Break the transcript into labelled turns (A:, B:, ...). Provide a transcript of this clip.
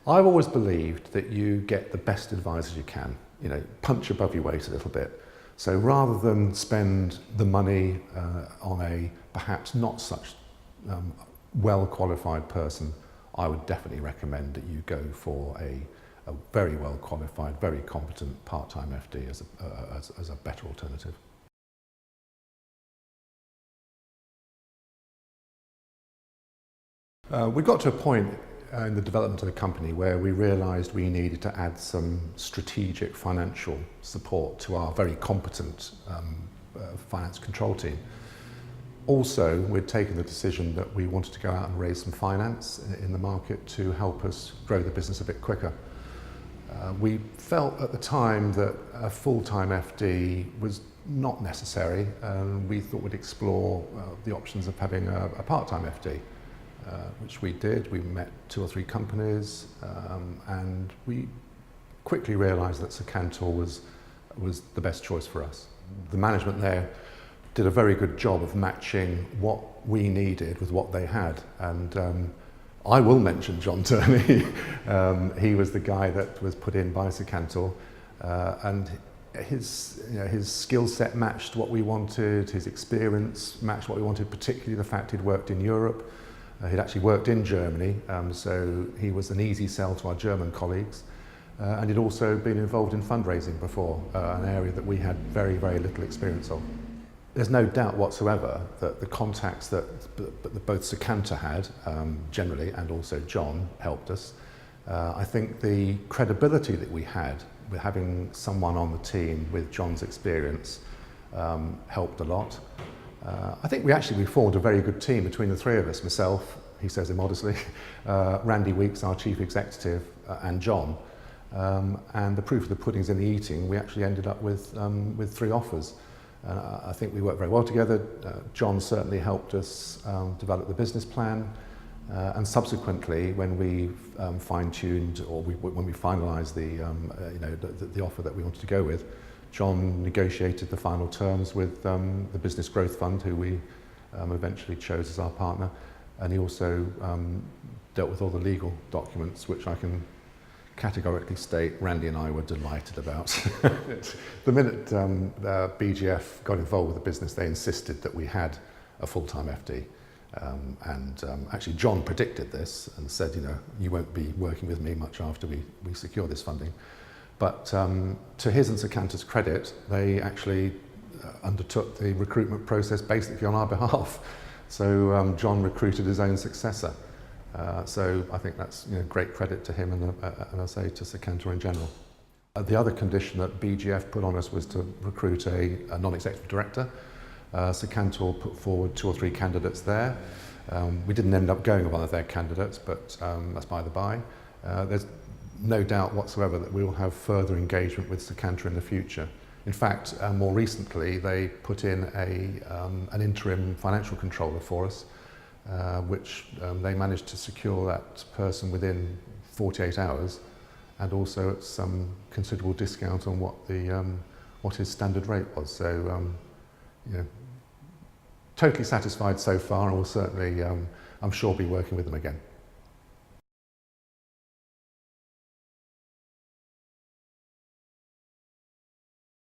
A: I've always believed that you get the best advisors you can, punch above your weight a little bit. So rather than spend the money on a perhaps not such well-qualified person, I would definitely recommend that you go for a very well-qualified, very competent part-time FD as a better alternative. We got to a point in the development of the company where we realised we needed to add some strategic financial support to our very competent finance control team. Also, we'd taken the decision that we wanted to go out and raise some finance in the market to help us grow the business a bit quicker. We felt at the time that a full-time FD was not necessary, and we thought we'd explore the options of having a part-time FD. Which we did. We met 2 or 3 companies, and we quickly realised that Secantor was the best choice for us. The management there did a very good job of matching what we needed with what they had, and I will mention John Turney. He was the guy that was put in by Secantor, and his skill set matched what we wanted, his experience matched what we wanted, particularly the fact he'd worked in Europe. He'd actually worked in Germany, so he was an easy sell to our German colleagues, and he'd also been involved in fundraising before, an area that we had very, very little experience of. There's no doubt whatsoever that the contacts that both Secantor had generally, and also John helped us. I think the credibility that we had with having someone on the team with John's experience helped a lot. I think we formed a very good team between the 3 of us, myself, he says immodestly, Randy Weeks, our chief executive, and John. And the proof of the pudding's in the eating. We actually ended up with 3 offers. I think we worked very well together. John certainly helped us develop the business plan, and subsequently, when we fine-tuned or when we finalised the offer that we wanted to go with, John negotiated the final terms with the Business Growth Fund, who we eventually chose as our partner, and he also dealt with all the legal documents, which I can categorically state Randy and I were delighted about. The minute BGF got involved with the business, they insisted that we had a full-time FD. Actually, John predicted this and said, you won't be working with me much after we secure this funding. But to his and Secantor's credit, they actually undertook the recruitment process basically on our behalf. So John recruited his own successor. So I think that's great credit to him and I say to Secantor in general. The other condition that BGF put on us was to recruit a non-executive director. Secantor put forward 2 or 3 candidates there. We didn't end up going with one of their candidates, but that's by the by. There's no doubt whatsoever that we will have further engagement with Secantor in the future. In fact, more recently, they put in an interim financial controller for us, which they managed to secure that person within 48 hours, and also at some considerable discount on what his standard rate was. So, totally satisfied so far, and we'll certainly, I'm sure, be working with them again.